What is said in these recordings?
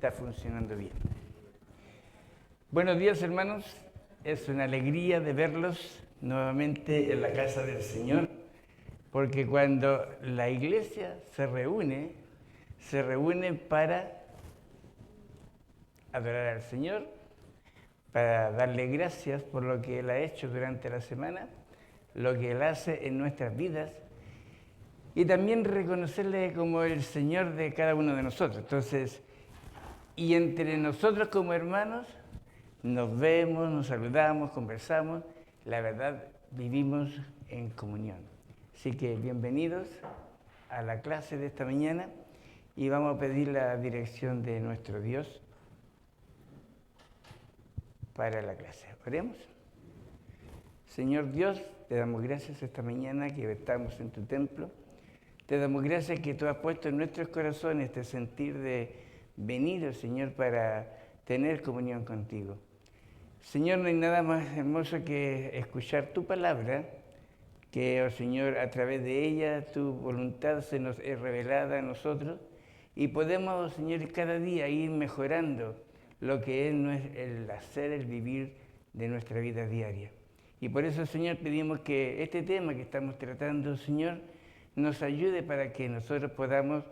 está funcionando bien. Buenos días, hermanos. Es una alegría de verlos nuevamente en la casa del Señor, porque cuando la iglesia se reúne para adorar al Señor, para darle gracias por lo que Él ha hecho durante la semana, lo que Él hace en nuestras vidas, y también reconocerle como el Señor de cada uno de nosotros. Entonces, y entre nosotros como hermanos, nos vemos, nos saludamos, conversamos, la verdad, vivimos en comunión. Así que bienvenidos a la clase de esta mañana y vamos a pedir la dirección de nuestro Dios para la clase. Oremos. Señor Dios, te damos gracias esta mañana que estamos en tu templo. Te damos gracias que tú has puesto en nuestros corazones este sentir de venir, Señor, para tener comunión contigo. Señor, no hay nada más hermoso que escuchar tu palabra, que, oh Señor, a través de ella tu voluntad se nos es revelada a nosotros y podemos, oh Señor, cada día ir mejorando lo que es el hacer, el vivir de nuestra vida diaria. Y por eso, Señor, pedimos que este tema que estamos tratando, Señor, nos ayude para que nosotros podamos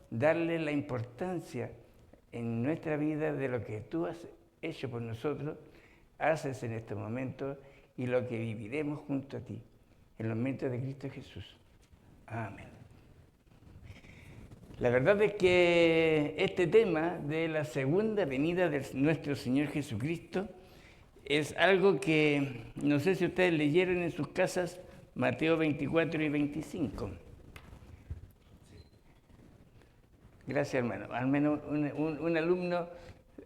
darle la importancia en nuestra vida de lo que tú has hecho por nosotros, haces en este momento y lo que viviremos junto a ti, en los méritos de Cristo Jesús. Amén. La verdad es que este tema de la segunda venida de nuestro Señor Jesucristo es algo que, no sé si ustedes leyeron en sus casas, Mateo 24 y 25. Gracias, hermano. Al menos un alumno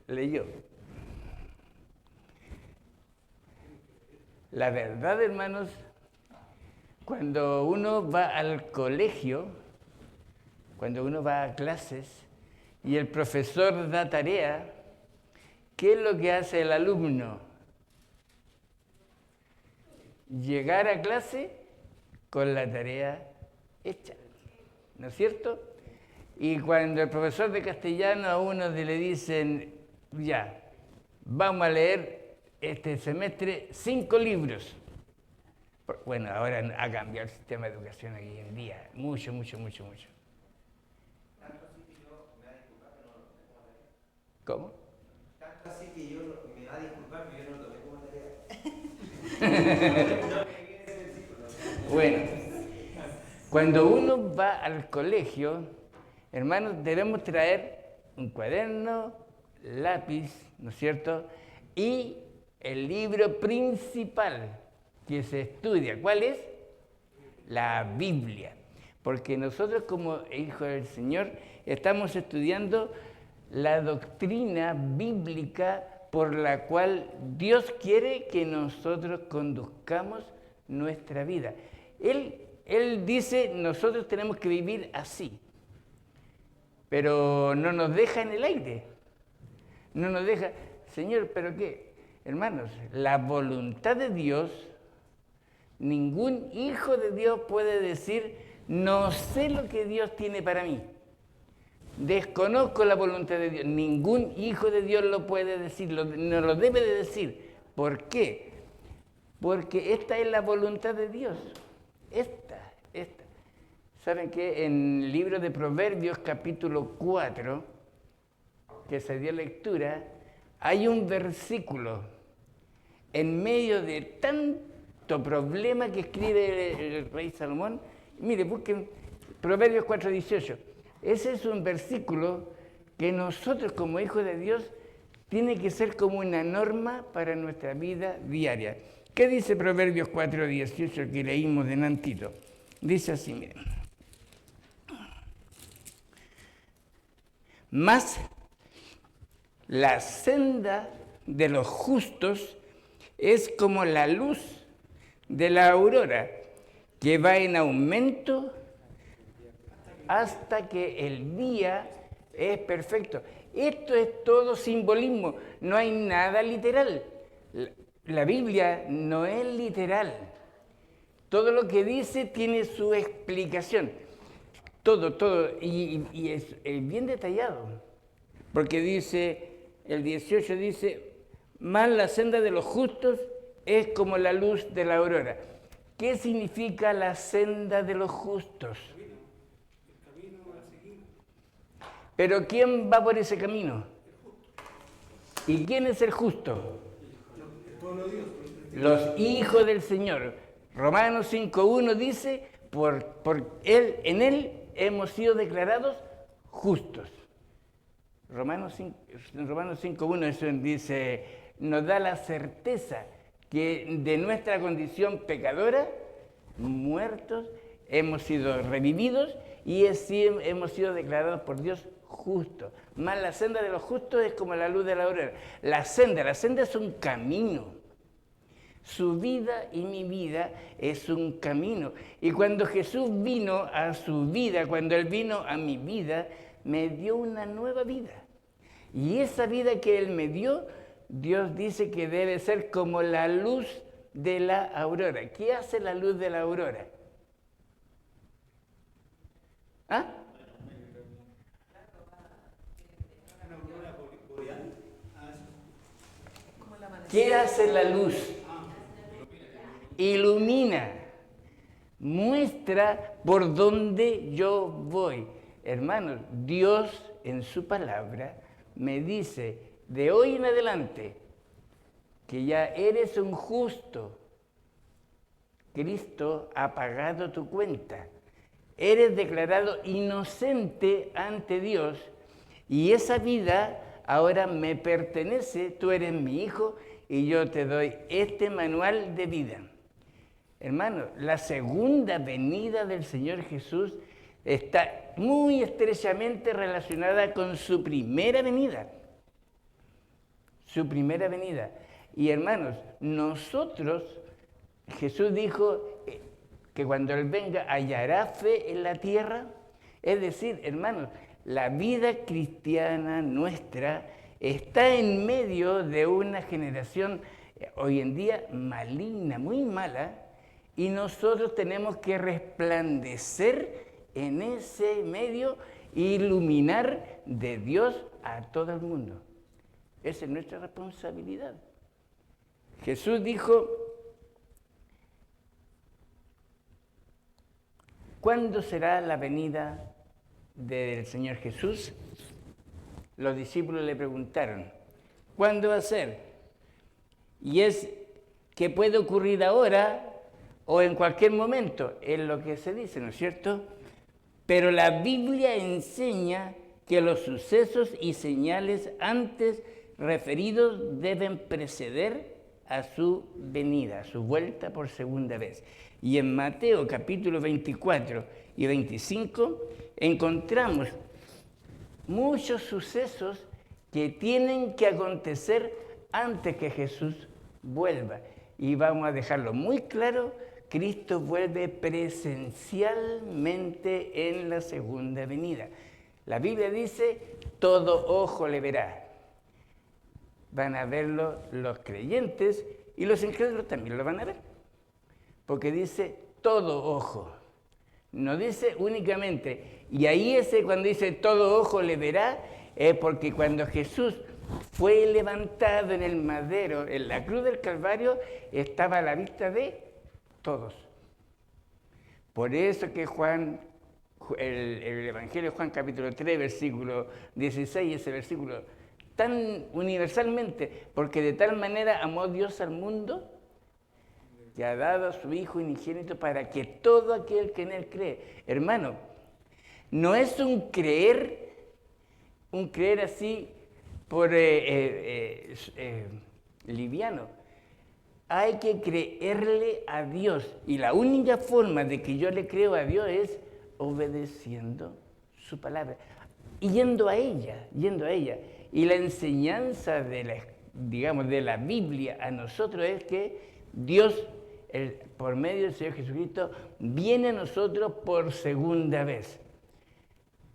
leyó. La verdad, hermanos, cuando uno va al colegio, cuando uno va a clases y el profesor da tarea, ¿qué es lo que hace el alumno? Llegar a clase con la tarea hecha, ¿no es cierto? Y cuando el profesor de castellano a uno le dicen, ya, vamos a leer este semestre 5 libros. Bueno, ahora ha cambiado el sistema de educación aquí en día, mucho. ¿Cómo? Tanto así que yo me va a disculpar, pero yo no lo tomé como tarea. Bueno, cuando uno va al colegio, hermanos, debemos traer un cuaderno, lápiz, ¿no es cierto? Y el libro principal que se estudia, ¿cuál es? La Biblia. Porque nosotros como hijos del Señor estamos estudiando la doctrina bíblica por la cual Dios quiere que nosotros conduzcamos nuestra vida. Él dice, nosotros tenemos que vivir así, pero no nos deja en el aire. No nos deja, Señor, ¿pero qué? Hermanos, la voluntad de Dios, ningún hijo de Dios puede decir, no sé lo que Dios tiene para mí. Desconozco la voluntad de Dios. Ningún hijo de Dios lo puede decir, no lo debe de decir. ¿Por qué? Porque esta es la voluntad de Dios. Esta. ¿Saben qué? En el libro de Proverbios, capítulo 4, que se dio lectura, hay un versículo en medio de tanto problema que escribe el rey Salomón. Mire, busquen Proverbios 4:18. Ese es un versículo que nosotros como hijos de Dios tiene que ser como una norma para nuestra vida diaria. ¿Qué dice Proverbios 4:18 que leímos delantito? Dice así, miren. Mas la senda de los justos es como la luz de la aurora, que va en aumento hasta que el día es perfecto. Esto es todo simbolismo, no hay nada literal. La Biblia no es literal. Todo lo que dice tiene su explicación. Todo, y es bien detallado. Porque dice, el 18 dice, más la senda de los justos es como la luz de la aurora. ¿Qué significa la senda de los justos? El camino a seguir. Pero ¿quién va por ese camino? ¿Y quién es el justo? El pueblo de Dios. Los hijos del Señor. Romanos 5.1 dice, en Él hemos sido declarados justos. Romanos 5.1 eso dice, nos da la certeza que de nuestra condición pecadora, muertos, hemos sido revividos y hemos sido declarados por Dios justos. Más la senda de los justos es como la luz de la aurora. La senda es un camino. Su vida y mi vida es un camino. Y cuando Jesús vino a su vida, cuando Él vino a mi vida, me dio una nueva vida. Y esa vida que Él me dio, Dios dice que debe ser como la luz de la aurora. ¿Qué hace la luz de la aurora? ¿Ah? ¿Qué hace la luz? Ilumina, muestra por dónde yo voy. Hermanos, Dios en su palabra me dice de hoy en adelante que ya eres un justo. Cristo ha pagado tu cuenta. Eres declarado inocente ante Dios y esa vida ahora me pertenece. Tú eres mi hijo y yo te doy este manual de vida. Hermano, la segunda venida del Señor Jesús está muy estrechamente relacionada con su primera venida. Su primera venida. Y hermanos, nosotros, Jesús dijo que cuando Él venga hallará fe en la tierra. Es decir, hermanos, la vida cristiana nuestra está en medio de una generación hoy en día maligna, muy mala, y nosotros tenemos que resplandecer en ese medio e iluminar de Dios a todo el mundo. Esa es nuestra responsabilidad. Jesús dijo, ¿cuándo será la venida del Señor Jesús? Los discípulos le preguntaron, ¿cuándo va a ser? Y es que puede ocurrir ahora o en cualquier momento, es lo que se dice, ¿no es cierto? Pero la Biblia enseña que los sucesos y señales antes referidos deben preceder a su venida, a su vuelta por segunda vez. Y en Mateo capítulo 24 y 25 encontramos muchos sucesos que tienen que acontecer antes que Jesús vuelva. Y vamos a dejarlo muy claro, Cristo vuelve presencialmente en la segunda venida. La Biblia dice, todo ojo le verá. Van a verlo los creyentes y los incrédulos también lo van a ver. Porque dice, todo ojo. No dice únicamente, y ahí cuando dice todo ojo le verá, es porque cuando Jesús fue levantado en el madero, en la cruz del Calvario, estaba a la vista de todos. Por eso que Juan, el Evangelio de Juan capítulo 3, versículo 16, ese versículo tan universalmente, porque de tal manera amó Dios al mundo, que ha dado a su Hijo unigénito para que todo aquel que en Él cree. Hermano, no es un creer así por liviano. Hay que creerle a Dios. Y la única forma de que yo le creo a Dios es obedeciendo su palabra. Y yendo a ella. Y la enseñanza de la Biblia a nosotros es que Dios, por medio del Señor Jesucristo, viene a nosotros por segunda vez.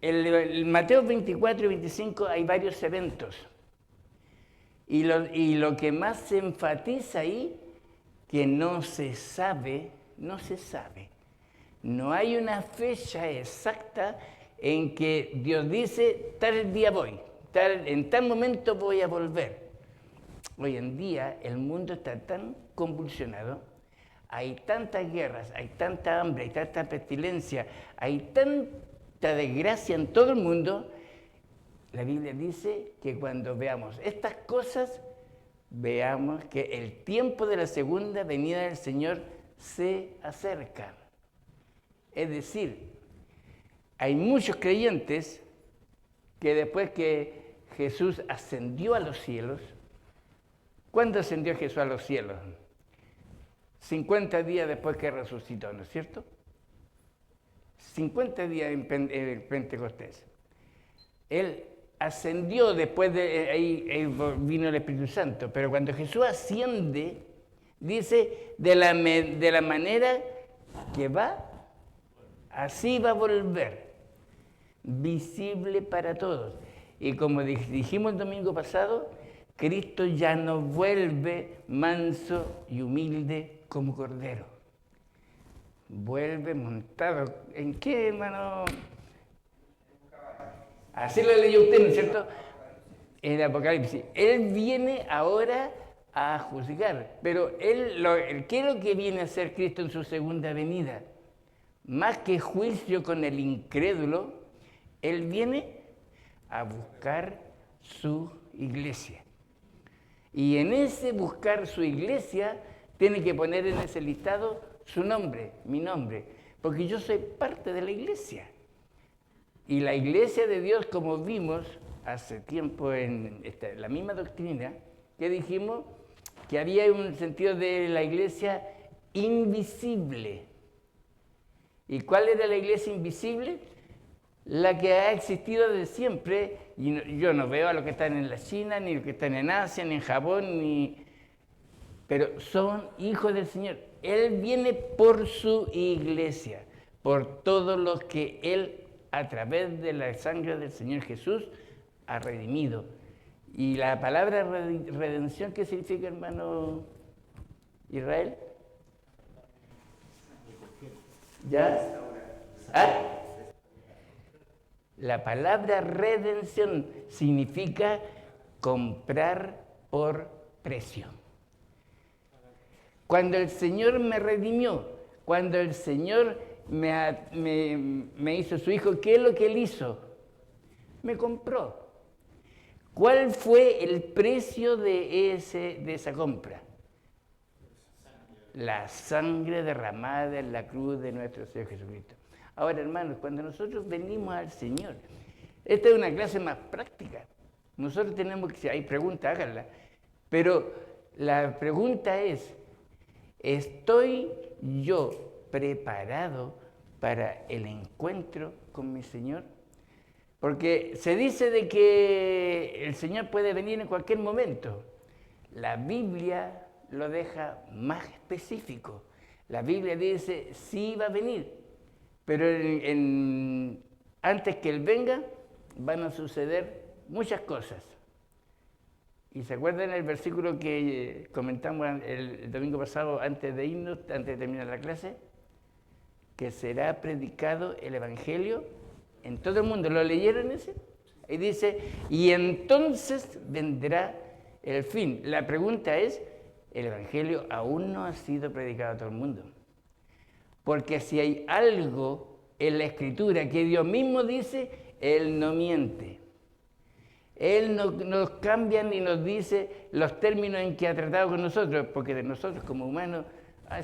En Mateo 24 y 25 hay varios eventos. Y lo que más se enfatiza ahí, que no se sabe. No hay una fecha exacta en que Dios dice, tal día voy, en tal momento voy a volver. Hoy en día el mundo está tan convulsionado, hay tantas guerras, hay tanta hambre, hay tanta pestilencia, hay tanta desgracia en todo el mundo. La Biblia dice que cuando veamos estas cosas, veamos que el tiempo de la segunda venida del Señor se acerca. Es decir, hay muchos creyentes que después que Jesús ascendió a los cielos, ¿cuándo ascendió Jesús a los cielos? 50 días después que resucitó, ¿no es cierto? 50 días en Pentecostés. Él ascendió después de ahí vino el Espíritu Santo, pero cuando Jesús asciende, dice de la manera que va, así va a volver, visible para todos. Y como dijimos el domingo pasado, Cristo ya no vuelve manso y humilde como cordero. Vuelve montado. ¿En qué, hermano? Así lo leyó usted, ¿no es cierto? En el Apocalipsis. Él viene ahora a juzgar, pero ¿qué es lo que viene a hacer Cristo en su segunda venida? Más que juicio con el incrédulo, Él viene a buscar su iglesia. Y en ese buscar su iglesia, tiene que poner en ese listado su nombre, mi nombre, porque yo soy parte de la iglesia. Y la iglesia de Dios, como vimos hace tiempo en la misma doctrina, que dijimos que había un sentido de la iglesia invisible. ¿Y cuál era la iglesia invisible? La que ha existido desde siempre, y yo no veo a los que están en la China, ni los que están en Asia, ni en Japón, pero son hijos del Señor. Él viene por su iglesia, por todos los que Él, a través de la sangre del Señor Jesús, ha redimido. Y la palabra redención, ¿qué significa, hermano Israel? ¿Ya? ¿Ah? La palabra redención significa comprar por precio. Cuando el Señor me redimió, cuando el Señor me hizo su hijo, ¿qué es lo que Él hizo? Me compró. ¿Cuál fue el precio de esa compra? La sangre derramada en la cruz de nuestro Señor Jesucristo. Ahora, hermanos, cuando nosotros venimos al Señor, esta es una clase más práctica. Nosotros tenemos que, si hay preguntas, háganla. Pero la pregunta es, ¿estoy yo preparado para el encuentro con mi Señor? Porque se dice de que el Señor puede venir en cualquier momento. La Biblia lo deja más específico. La Biblia dice, sí va a venir. Pero antes que Él venga, van a suceder muchas cosas. ¿Y se acuerdan el versículo que comentamos el domingo pasado antes de irnos, antes de terminar la clase? Que será predicado el Evangelio en todo el mundo. ¿Lo leyeron ese? Y dice, y entonces vendrá el fin. La pregunta es, el Evangelio aún no ha sido predicado a todo el mundo. Porque si hay algo en la Escritura que Dios mismo dice, Él no miente. Él no nos cambia ni nos dice los términos en que ha tratado con nosotros, porque de nosotros como humanos,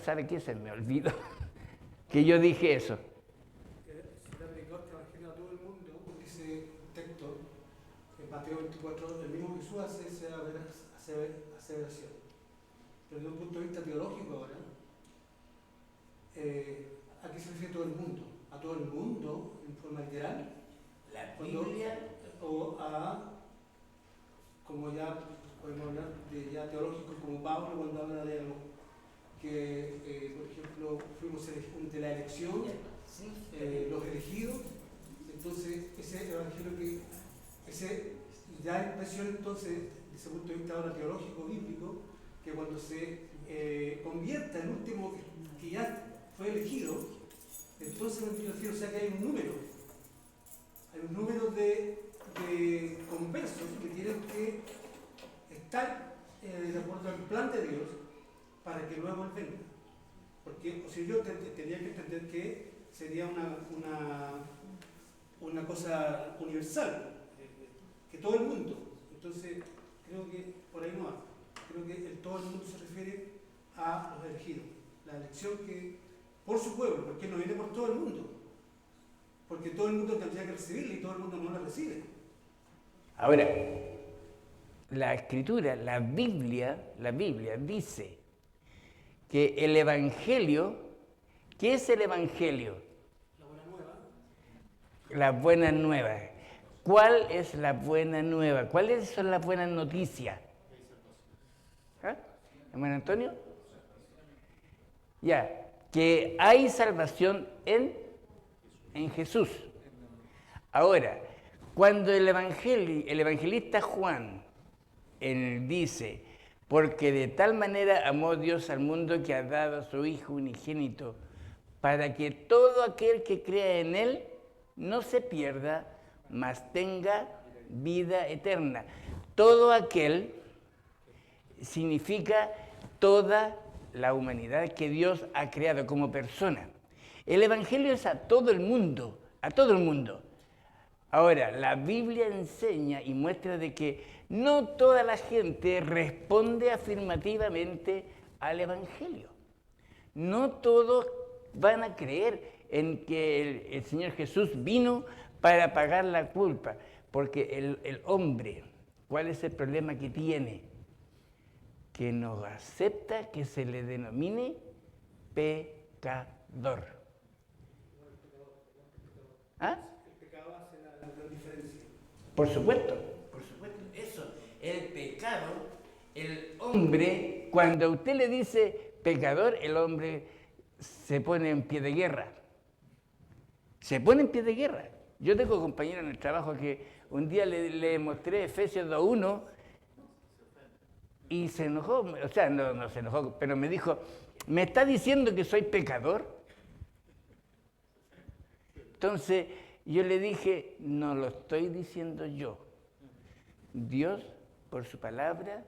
¿sabe qué? Se me olvidó que yo dije eso. Se le aplicó este evangelio a todo el mundo, porque ese texto, en Mateo 24, el mismo Jesús hace esa aseveración. Pero desde un punto de vista teológico ahora, ¿a qué se refiere todo el mundo? ¿A todo el mundo en forma literal? La Biblia. O a, como ya podemos hablar de ya teológicos como Pablo cuando habla de algo que, por ejemplo, fuimos de la elección, los elegidos, entonces ese evangelio ya expresión entonces, desde ese punto de vista ahora teológico, bíblico, que cuando se convierta el último que ya fue elegido, entonces me refiero, o sea que hay un número de de conversos que tienen que estar de acuerdo al plan de Dios para que luego Él venga. Porque o si yo tenía que entender que sería una cosa universal, que todo el mundo. Entonces, creo que por ahí no va. Creo que el todo el mundo se refiere a los elegidos. La elección que por su pueblo, porque no viene por todo el mundo. Porque todo el mundo tendría que recibirla y todo el mundo no la recibe. Ahora, la Escritura, la Biblia dice que el Evangelio, ¿qué es el Evangelio? La buena nueva. La buena nueva. ¿Cuál es la buena nueva? ¿Cuáles son las buenas noticias? ¿Ah? ¿Hermano Antonio? Ya, que hay salvación en Jesús. Ahora, cuando el evangelista Juan él dice, porque de tal manera amó Dios al mundo que ha dado a su Hijo unigénito, para que todo aquel que crea en Él no se pierda, mas tenga vida eterna. Todo aquel significa toda la humanidad que Dios ha creado como persona. El Evangelio es a todo el mundo, a todo el mundo. Ahora, la Biblia enseña y muestra de que no toda la gente responde afirmativamente al Evangelio. No todos van a creer en que el Señor Jesús vino para pagar la culpa, porque el hombre, ¿cuál es el problema que tiene? Que no acepta que se le denomine pecador. ¿Ah? El pecado hace la gran diferencia. Por supuesto, eso. El pecado, el hombre, cuando a usted le dice pecador, el hombre se pone en pie de guerra. Se pone en pie de guerra. Yo tengo compañeros en el trabajo que un día le mostré Efesios 2:1 y se enojó, o sea, no se enojó, pero me dijo, ¿me está diciendo que soy pecador? Entonces yo le dije, no lo estoy diciendo yo. Dios, por su palabra,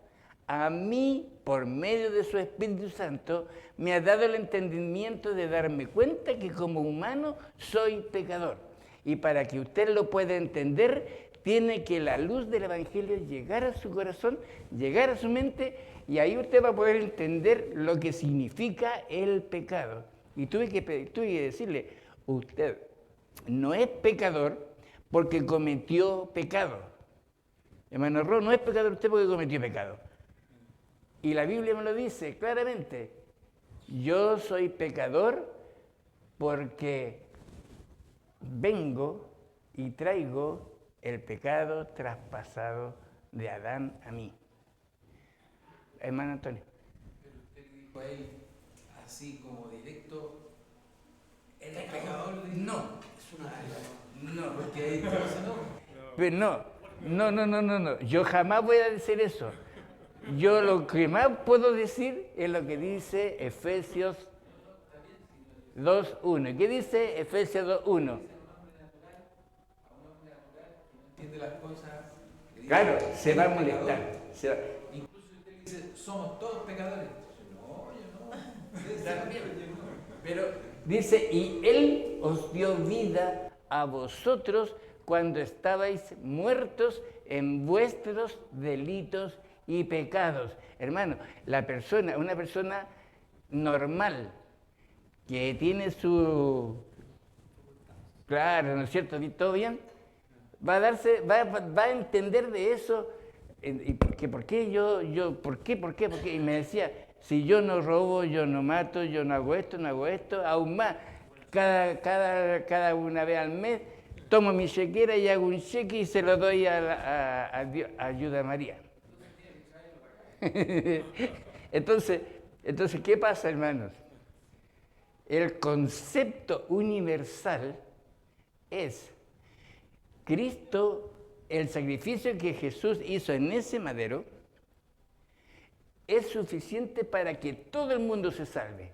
a mí, por medio de su Espíritu Santo, me ha dado el entendimiento de darme cuenta que como humano soy pecador. Y para que usted lo pueda entender, tiene que la luz del Evangelio llegar a su corazón, llegar a su mente, y ahí usted va a poder entender lo que significa el pecado. Y tuve que decirle, usted no es pecador porque cometió pecado. Hermano Ro, no es pecador usted porque cometió pecado. Y la Biblia me lo dice claramente. Yo soy pecador porque vengo y traigo el pecado traspasado de Adán a mí. Hermano Antonio. Pero usted le dijo a él, así como directo, ¿él es pecador? No. Es una... No. Porque ahí entonces no. Pero no. Yo jamás voy a decir eso. Yo lo que más puedo decir es lo que dice Efesios 2:1. ¿Qué dice Efesios 2:1? Entiende las cosas. Claro, se va a molestar. Incluso usted le dice, somos todos pecadores. No, yo no. También. Pero dice, y Él os dio vida a vosotros cuando estabais muertos en vuestros delitos y pecados. Hermano, una persona normal, que tiene su... Claro, ¿no es cierto? ¿Todo bien? Va a entender de eso. ¿Y por qué? Y me decía, si yo no robo, yo no mato, yo no hago esto, aún más. Cada una vez al mes tomo mi chequera y hago un cheque y se lo doy a Ayuda a María. Entonces, ¿qué pasa, hermanos? El concepto universal es Cristo, el sacrificio que Jesús hizo en ese madero, es suficiente para que todo el mundo se salve.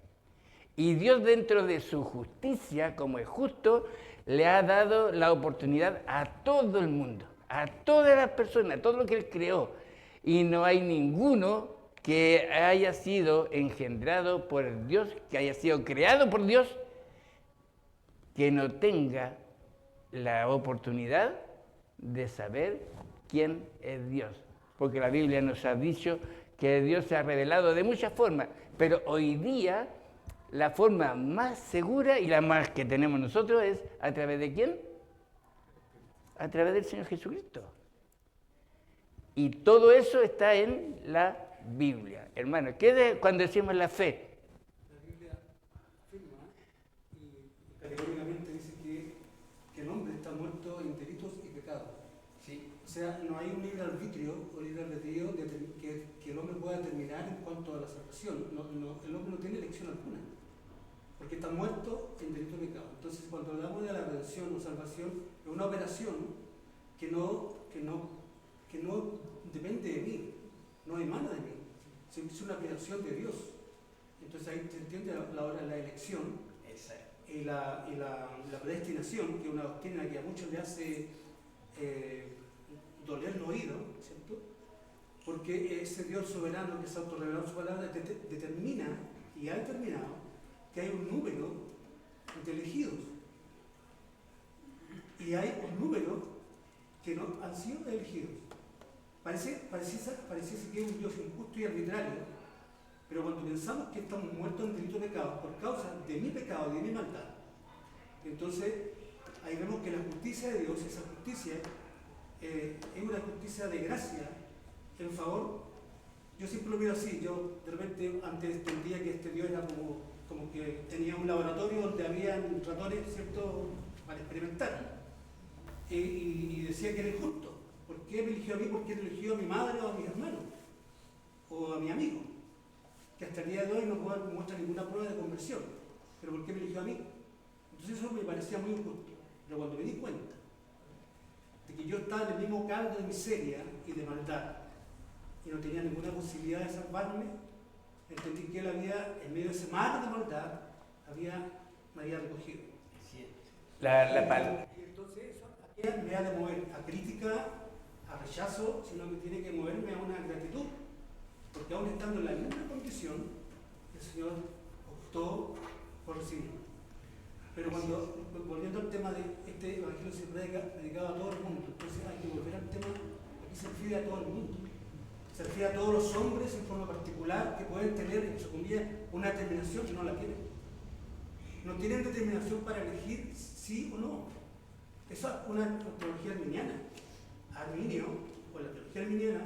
Y Dios, dentro de su justicia, como es justo, le ha dado la oportunidad a todo el mundo. a todas las personas, a todo lo que Él creó. Y no hay ninguno que haya sido engendrado por Dios, que haya sido creado por Dios, que no tenga la oportunidad de saber quién es Dios. Porque la Biblia nos ha dicho que Dios se ha revelado de muchas formas, pero hoy día la forma más segura y la más que tenemos nosotros es ¿a través de quién? A través del Señor Jesucristo. Y todo eso está en la Biblia. Hermano, ¿qué es cuando decimos la fe? La Biblia afirma y categóricamente dice que el hombre está muerto en delitos y pecados. Sí. O sea, no hay un libre arbitrio o libre albedrío que el hombre pueda determinar en cuanto a la salvación. El hombre no tiene elección alguna, porque está muerto en delito y pecado. Entonces, cuando hablamos de la redención o salvación, es una operación que no depende de mí, no emana de mí, es una operación de Dios. Entonces ahí se entiende la elección. Exacto. Y la predestinación, que es una doctrina que a muchos le hace doler el oído, ¿cierto? Porque ese Dios soberano que se autorrevelado en su palabra determina y ha determinado que hay un número de elegidos y hay un número que no han sido elegidos. Pareciese que es un Dios injusto y arbitrario, pero cuando pensamos que estamos muertos en delito de pecado por causa de mi pecado y de mi maldad, entonces ahí vemos que la justicia de Dios, esa justicia, es una justicia de gracia en favor. Yo siempre lo veo así. Yo de repente antes entendía que este Dios era como que tenía un laboratorio donde habían ratones, ¿cierto?, para experimentar, y decía que era injusto. ¿Por qué me eligió a mí? ¿Por qué no eligió a mi madre o a mis hermanos o a mi amigo, que hasta el día de hoy no muestra ninguna prueba de conversión? ¿Pero por qué me eligió a mí? Entonces eso me parecía muy injusto. Pero cuando me di cuenta de que yo estaba en el mismo caldo de miseria y de maldad y no tenía ninguna posibilidad de salvarme, entendí que Él había, en medio de ese mar de maldad, me había recogido. Y entonces eso me ha de mover a crítica, a rechazo, sino que tiene que moverme a una gratitud, porque aún estando en la misma condición, el Señor optó por recibirme. Pero volviendo al tema de este evangelio se predicado a todo el mundo, entonces hay que volver al tema, aquí se refiere a todo el mundo, se refiere a todos los hombres en forma particular que pueden tener, en su comillas, una determinación que no la tienen. No tienen determinación para elegir sí o no. Esa es una teología arminiana. Arminio, o la teología arminiana,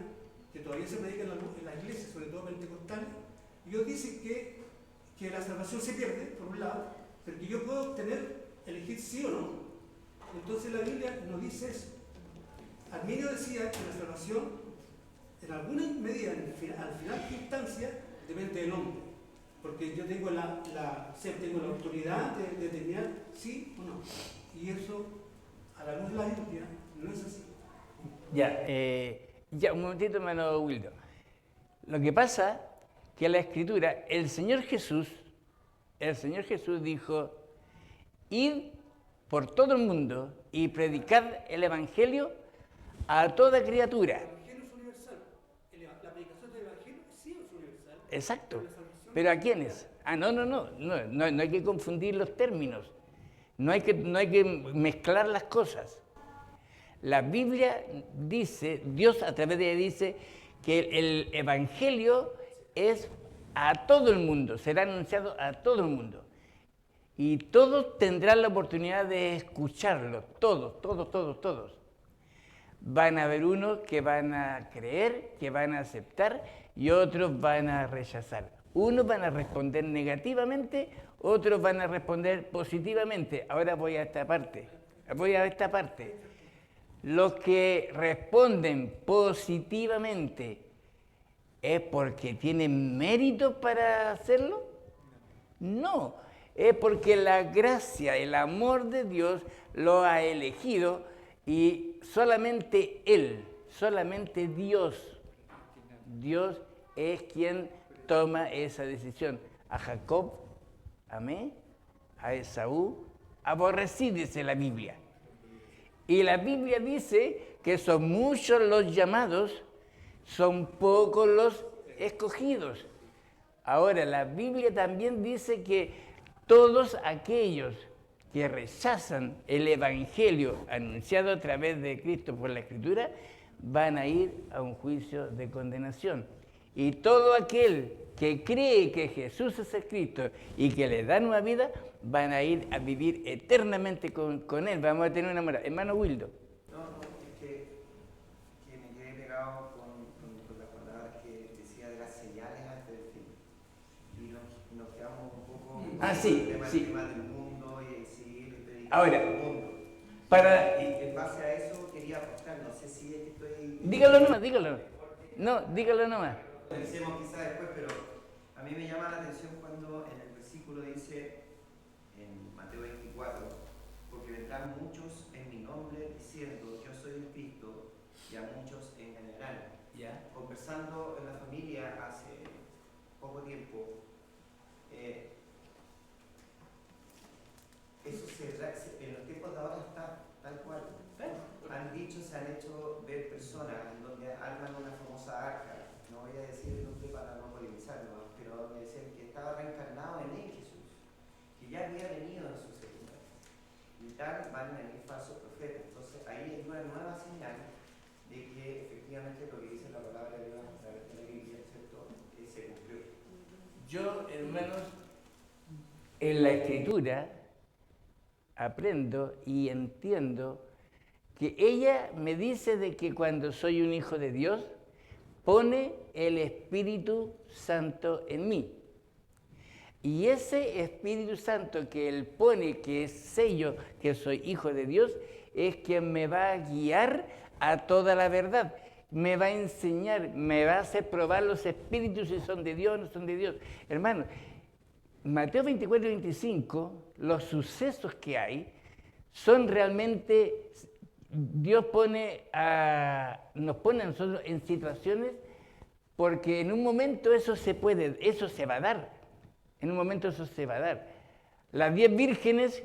que todavía se predica en las iglesias, sobre todo pentecostales, ellos dicen que la salvación se pierde, por un lado, pero que yo puedo elegir sí o no. Entonces la Biblia nos dice eso. Arminio decía que la salvación, en alguna medida, al final de instancia, depende del hombre. Porque yo tengo la autoridad de determinar sí o no. Y eso, a la luz de la Biblia, no es así. Ya, un momentito, hermano Wildo. Lo que pasa que la Escritura, el Señor Jesús dijo, id por todo el mundo y predicad el Evangelio a toda criatura. El Evangelio es universal. La predicación del Evangelio sí es universal. Exacto. ¿Pero a quiénes? No hay que confundir los términos. No hay que mezclar las cosas. La Biblia dice, Dios a través de ella dice que el Evangelio es a todo el mundo, será anunciado a todo el mundo. Y todos tendrán la oportunidad de escucharlo, todos. Van a haber unos que van a creer, que van a aceptar y otros van a rechazar. Unos van a responder negativamente, otros van a responder positivamente. Ahora voy a esta parte. Los que responden positivamente, ¿es porque tienen mérito para hacerlo? No, es porque la gracia, el amor de Dios lo ha elegido y solamente Él, solamente Dios es quien toma esa decisión. A Jacob amé, a Esaú aborrecí, dice la Biblia. Y la Biblia dice que son muchos los llamados, son pocos los escogidos. Ahora, la Biblia también dice que todos aquellos que rechazan el Evangelio anunciado a través de Cristo por la Escritura, van a ir a un juicio de condenación. Y todo aquel que cree que Jesús es el Cristo y que le da nueva vida, van a ir a vivir eternamente con Él. Vamos a tener una morada. Hermano Wildo. No, es que me quedé pegado con las palabras que decía de las señales antes del fin. Y nos quedamos un poco Sí, en el sí. tema del mundo y seguir predicando Ahora, el mundo. Y en base a eso quería apostar, no sé si es que estoy... Dígalo nomás, dígalo. No, dígalo nomás. Lo decimos quizás después, pero a mí me llama la atención cuando en el versículo dice, en Mateo 24, porque vendrán muchos en mi nombre diciendo, yo soy el Cristo, y a muchos engañarán. ¿Ya? Conversando en la familia hace poco tiempo, eso en los tiempos de ahora está tal cual. Han dicho, se han hecho ver personas en donde arman una famosa arca, no voy a decir el nombre para no polemizarlo, pero donde decían que estaba reencarnado en él Jesús, que ya había venido en su segunda vez. Y tal van a venir falsos profetas. Entonces ahí hay una nueva señal de que efectivamente lo que dice la palabra de Dios a través de la Biblia, ¿cierto?, que se cumplió. Yo, hermanos, en la Escritura aprendo y entiendo que ella me dice de que cuando soy un hijo de Dios, pone el Espíritu Santo en mí. Y ese Espíritu Santo que Él pone, que es sello que soy hijo de Dios, es quien me va a guiar a toda la verdad. Me va a enseñar, me va a hacer probar los espíritus si son de Dios o no son de Dios. Hermano, Mateo 24 y 25, los sucesos que hay son realmente... Dios nos pone a nosotros en situaciones porque en un momento eso se va a dar. En un momento eso se va a dar. Las 10 vírgenes,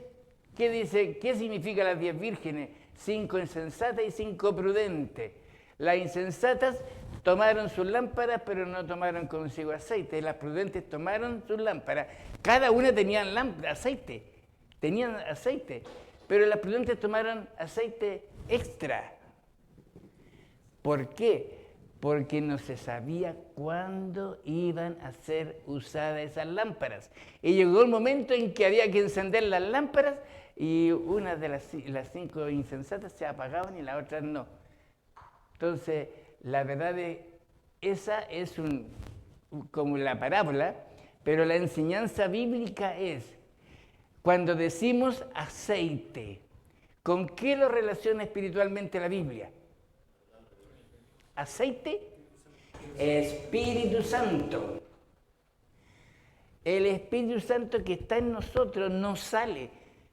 ¿qué dice? ¿Qué significa las 10 vírgenes? 5 insensatas y 5 prudentes. Las insensatas tomaron sus lámparas, pero no tomaron consigo aceite. Las prudentes tomaron sus lámparas. Cada una tenía aceite. Tenían aceite. Pero las prudentes tomaron aceite extra. ¿Por qué? Porque no se sabía cuándo iban a ser usadas esas lámparas. Y llegó el momento en que había que encender las lámparas y una de las 5 insensatas se apagaban y las otras no. Entonces, la verdad esa es como la parábola, pero la enseñanza bíblica es, cuando decimos aceite, ¿con qué lo relaciona espiritualmente la Biblia? Aceite, Espíritu Santo. El Espíritu Santo que está en nosotros no sale,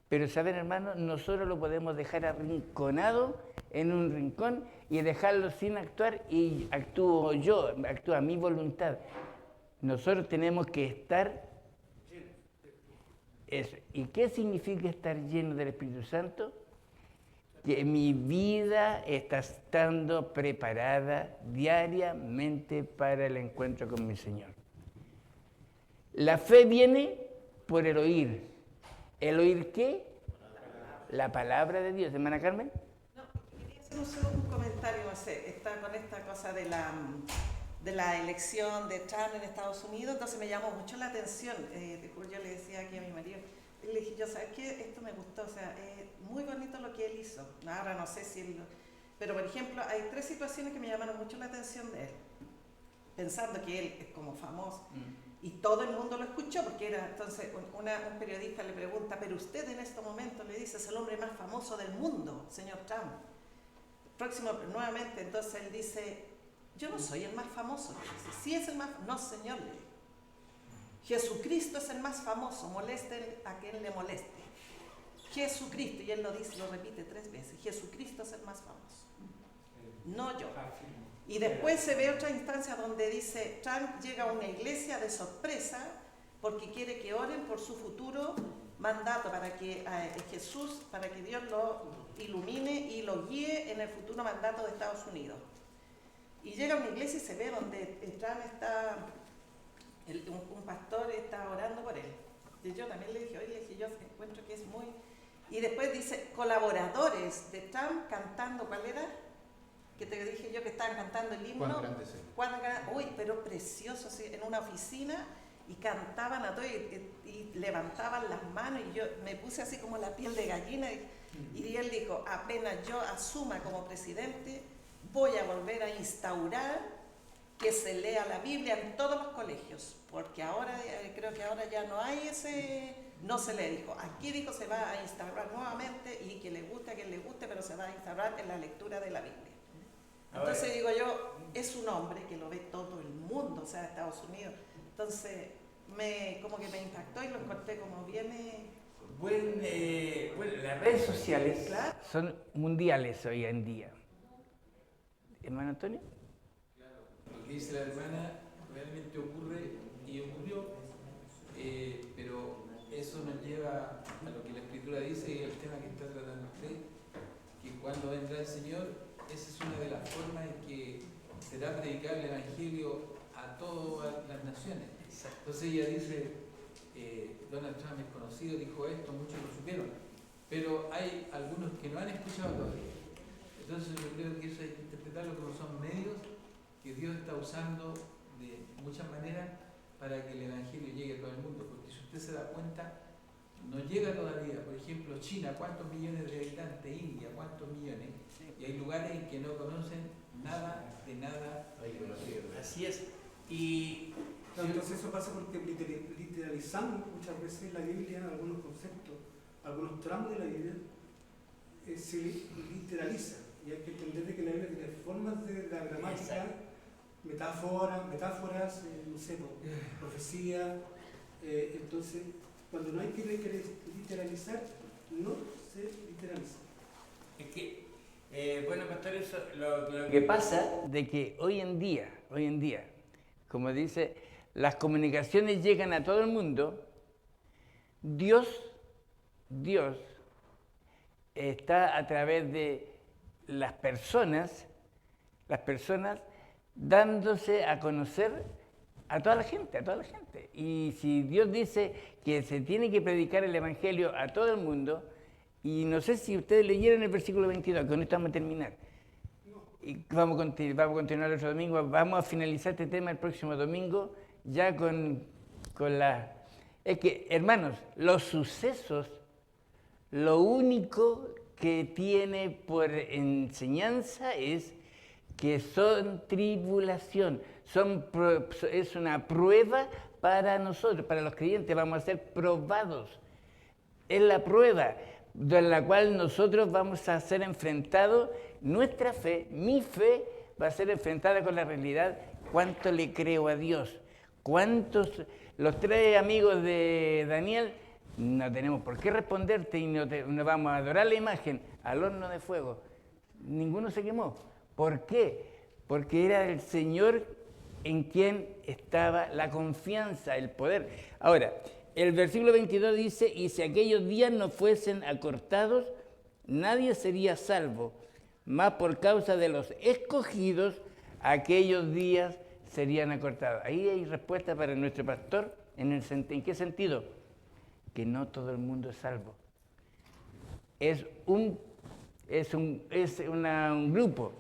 pero saben, hermanos, nosotros lo podemos dejar arrinconado en un rincón y dejarlo sin actuar y actúa mi voluntad. Nosotros tenemos que estar eso. ¿Y qué significa estar lleno del Espíritu Santo? Que mi vida está estando preparada diariamente para el encuentro con mi Señor. La fe viene por el oír. ¿El oír qué? La palabra de Dios. ¿Hermana Carmen? No, quería hacer solo un comentario. Está con esta cosa de la elección de Trump en Estados Unidos, entonces me llamó mucho la atención. Yo le decía aquí a mi marido, le dije, yo, ¿sabes qué? Esto me gustó, o sea, muy bonito lo que él hizo. Ahora no sé si él... Pero, por ejemplo, hay 3 situaciones que me llamaron mucho la atención de él, pensando que él es como famoso. Y todo el mundo lo escuchó, porque era, entonces, un periodista le pregunta, pero usted en este momento le dice, es el hombre más famoso del mundo, señor Trump. Nuevamente, entonces él dice, yo no soy el más famoso, le dice. Sí es el más, no señor, le dice. Jesucristo es el más famoso, moleste a quien le moleste. Jesucristo, y él lo dice, lo repite 3 veces, Jesucristo es el más famoso, no yo. Y después se ve otra instancia donde dice, Trump llega a una iglesia de sorpresa porque quiere que oren por su futuro mandato para que Jesús, para que Dios lo ilumine y lo guíe en el futuro mandato de Estados Unidos. Y llega a una iglesia y se ve donde Trump está, un pastor está orando por él. Y yo también le dije, oye, yo encuentro que es muy... Y después dice, colaboradores de Trump cantando, ¿cuál era? Que te dije yo que estaban cantando el himno. Uy, pero precioso, así, en una oficina, y cantaban a todos y levantaban las manos, y yo me puse así como la piel de gallina, y él dijo, apenas yo asuma como presidente, voy a volver a instaurar que se lea la Biblia en todos los colegios, porque ahora, creo que ahora ya no hay ese, no se le dijo, aquí dijo se va a instaurar nuevamente, y que le guste a quien le guste, pero se va a instaurar en la lectura de la Biblia. Entonces digo yo, es un hombre que lo ve todo el mundo, o sea, Estados Unidos. Entonces, como que me impactó y lo encontré como bien... Bueno, las redes sociales son mundiales hoy en día. ¿Hermano Antonio? Claro, lo que dice la hermana realmente ocurre y ocurrió, pero eso nos lleva a lo que la Escritura dice y el tema que está tratando usted, que cuando vendrá el Señor, esa es una de las formas en que será predicar el Evangelio a todas las naciones. Entonces ella dice, Donald Trump es conocido, dijo esto, muchos lo supieron, pero hay algunos que no han escuchado todavía. Entonces yo creo que eso hay que interpretarlo como son medios que Dios está usando de muchas maneras para que el Evangelio llegue a todo el mundo, porque si usted se da cuenta, no llega todavía. Por ejemplo, China, ¿cuántos millones de habitantes? India, ¿cuántos millones? Y hay lugares en que no conocen nada de nada. Así es. Y entonces eso pasa porque literalizamos muchas veces la Biblia, algunos conceptos, algunos tramos de la Biblia se literalizan, y hay que entender de que la Biblia tiene formas de la gramática, metáforas, no sé, profecía, entonces cuando no hay que literalizar, no se literaliza. Es que, bueno, pastor, eso, lo que pasa de que hoy en día, como dice, las comunicaciones llegan a todo el mundo. Dios está a través de las personas dándose a conocer a toda la gente. Y si Dios dice que se tiene que predicar el Evangelio a todo el mundo, y no sé si ustedes leyeron el versículo 22, con esto vamos a terminar. Y vamos a continuar el otro domingo, vamos a finalizar este tema el próximo domingo, ya con la... Es que, hermanos, los sucesos, lo único que tiene por enseñanza es que son tribulación, es una prueba para nosotros, para los creyentes, vamos a ser probados. Es la prueba de la cual nosotros vamos a ser enfrentados, nuestra fe, mi fe, va a ser enfrentada con la realidad, cuánto le creo a Dios, los 3 amigos de Daniel, no tenemos por qué responderte y no vamos a adorar la imagen al horno de fuego. Ninguno se quemó. ¿Por qué? Porque era el Señor en quien estaba la confianza, el poder. Ahora, el versículo 22 dice, y si aquellos días no fuesen acortados, nadie sería salvo, mas por causa de los escogidos, aquellos días serían acortados. Ahí hay respuesta para nuestro pastor. ¿En qué sentido? Que no todo el mundo es salvo. Es un grupo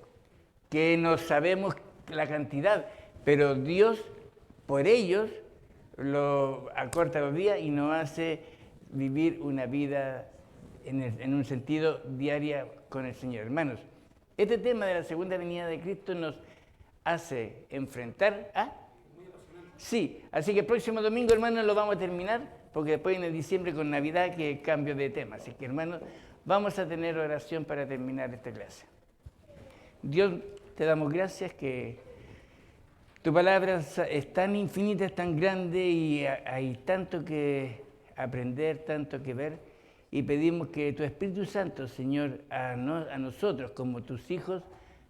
que no sabemos la cantidad, pero Dios por ellos lo acorta los días y nos hace vivir una vida en un sentido diaria con el Señor. Hermanos, este tema de la segunda venida de Cristo nos hace enfrentar a... Sí, así que el próximo domingo, hermanos, lo vamos a terminar, porque después en diciembre con Navidad que cambio de tema. Así que, hermanos, vamos a tener oración para terminar esta clase. Dios, te damos gracias que tu palabra es tan infinita, es tan grande y hay tanto que aprender, tanto que ver. Y pedimos que tu Espíritu Santo, Señor, a nosotros como tus hijos,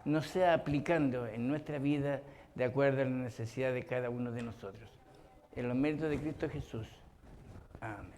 nos sea aplicando en nuestra vida de acuerdo a la necesidad de cada uno de nosotros. En los méritos de Cristo Jesús. Amén.